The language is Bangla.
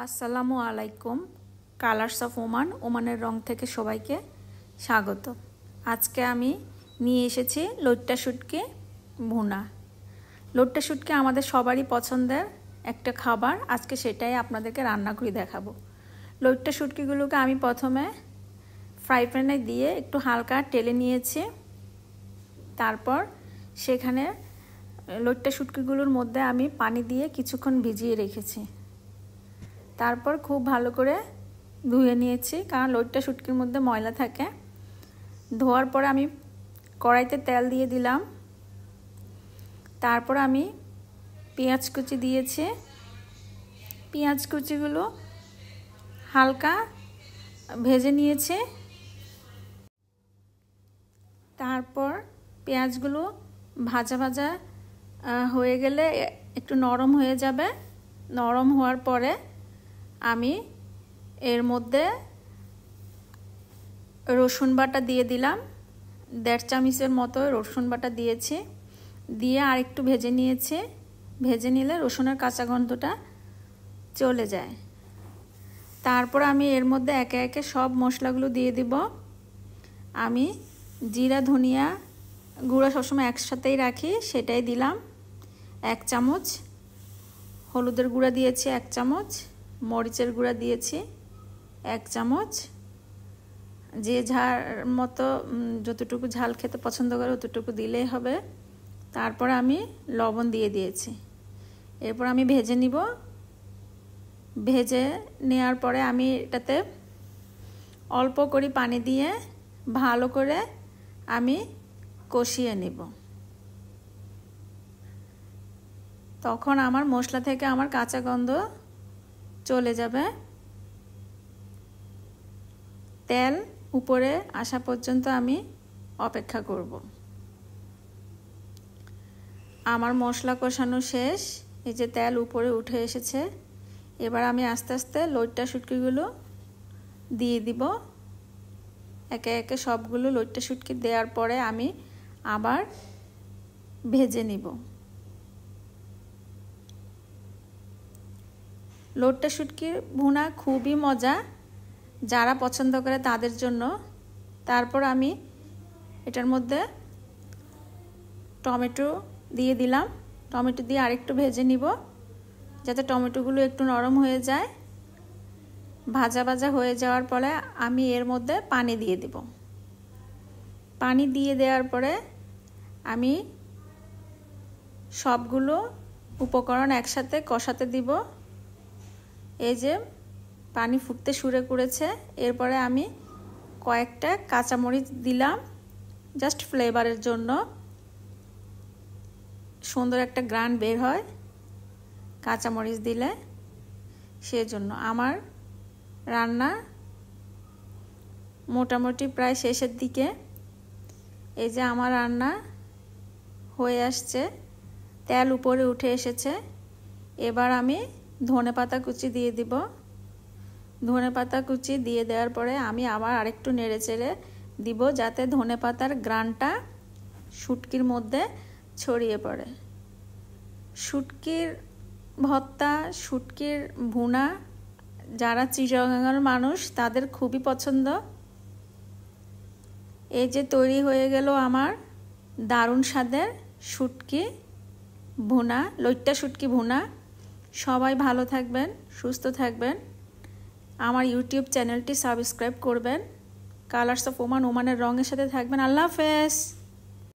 আসসালামু আলাইকুম। কালার্স অফ ওমান, ওমানের রং থেকে সবাইকে স্বাগত। আজকে আমি নিয়ে এসেছি লইট্টা শুটকি ভুনা। লইট্টা শুটকি আমাদের সবারই পছন্দের একটা খাবার। আজকে সেটাই আপনাদেরকে রান্না করে দেখাবো। লইট্টা শুটকিগুলোকে আমি প্রথমে ফ্রাই প্যানে দিয়ে একটু হালকা টেলে নিয়েছি। তারপর সেখানে লইট্টা শুটকিগুলোর মধ্যে আমি পানি দিয়ে কিছুক্ষণ ভিজিয়ে রেখেছি। তারপর খুব ভালো করে ধুয়ে নিয়েছি, কারণ লইট্টা শুটকির মধ্যে ময়লা থাকে। ধোয়ার পরে আমি কড়াইতে তেল দিয়ে দিলাম। তারপর আমি পেঁয়াজ কুচি দিয়েছি। পেঁয়াজ কুচিগুলো হালকা ভেজে নিয়েছি। তারপর পেঁয়াজগুলো ভাজা ভাজা হয়ে গেলে একটু নরম হয়ে যাবে। নরম হওয়ার পরে আমি এর মধ্যে রসুন বাটা দিয়ে দিলাম। 1.5 চামচের মতো রসুন বাটা দিয়েছি। দিয়ে আর একটু ভেজে নিয়েছি। ভেজে নিলে রসুনের কাঁচা গন্ধটা চলে যায়। তারপর আমি এর মধ্যে একে একে সব মশলাগুলো দিয়ে দিব। আমি জিরা ধনিয়া গুঁড়া সবসময় একসাথেই রাখি, সেটাই দিলাম 1 চামচ। হলুদের গুঁড়া দিয়েছি 1 চামচ। মরিচের গুঁড়া দিয়েছি 1 চামচ। যে ঝাল মতো যতটুকু ঝাল খেতে পছন্দ করে ততটুকু দিলেই হবে। তারপর আমি লবণ দিয়ে দিয়েছি। এরপর আমি ভেজে নিব। ভেজে নেওয়ার পরে আমি এটাতে অল্প করে পানি দিয়ে ভালো করে আমি কষিয়ে নিব। তখন আমার মশলা থেকে আমার কাঁচা গন্ধ চলে যাবে। তেল উপরে আসা পর্যন্ত আমি অপেক্ষা করব। আমার মশলা কষানো শেষ। এই যে তেল উপরে উঠে এসেছে। এবার আমি আস্তে আস্তে লইট্টা শুটকিগুলো দিয়ে দিব। একে একে সবগুলো লইট্টা শুটকি দেওয়ার পরে আমি আবার ভেজে নিব। লইট্টা শুটকির ভুনা খুবই মজা, যারা পছন্দ করে তাদের জন্য। তারপর আমি এটার মধ্যে টমেটো দিয়ে দিলাম। টমেটো দিয়ে আরেকটু ভেজে নিব, যাতে টমেটোগুলো একটু নরম হয়ে যায়। ভাজা ভাজা হয়ে যাওয়ার পরে আমি এর মধ্যে পানি দিয়ে দিব। পানি দিয়ে দেওয়ার পরে আমি সবগুলো উপকরণ একসাথে কষাতে দিব। এই যে পানি ফুটতে শুরু করেছে। এরপরে আমি কয়েকটা কাঁচামরিচ দিলাম, জাস্ট ফ্লেভারের জন্য, সুন্দর একটা গ্রান বের হয় কাঁচামরিচ দিলে। সেজন্য আমার রান্না মোটামুটি প্রায় শেষের দিকে। এই যে আমার রান্না হয়ে আসছে, তেল উপরে উঠে এসেছে। এবার আমি ধনেপাতা কুচি দিয়ে দিব। ধনেপাতা কুচি দিয়ে দেওয়ার পরে আমি আবার আরেকটু নেড়ে চেড়ে দিব, যাতে ধনেপাতার গ্রানটা শুটকির মধ্যে ছড়িয়ে পড়ে। শুটকির ভর্তা, শুটকির ভুনা যারা চিটাগাংয়ের মানুষ তাদের খুবই পছন্দ। এই যে তৈরি হয়ে গেল আমার দারুণ স্বাদের শুটকি ভুনা, লইট্টা শুটকি ভুনা। সবাই ভালো থাকবেন, সুস্থ থাকবেন। আমার ইউটিউব চ্যানেলটি সাবস্ক্রাইব করবেন। কালার্স অফ ওমান, ওমানের রঙের সাথে থাকবেন। আল্লাহ হাফেজ।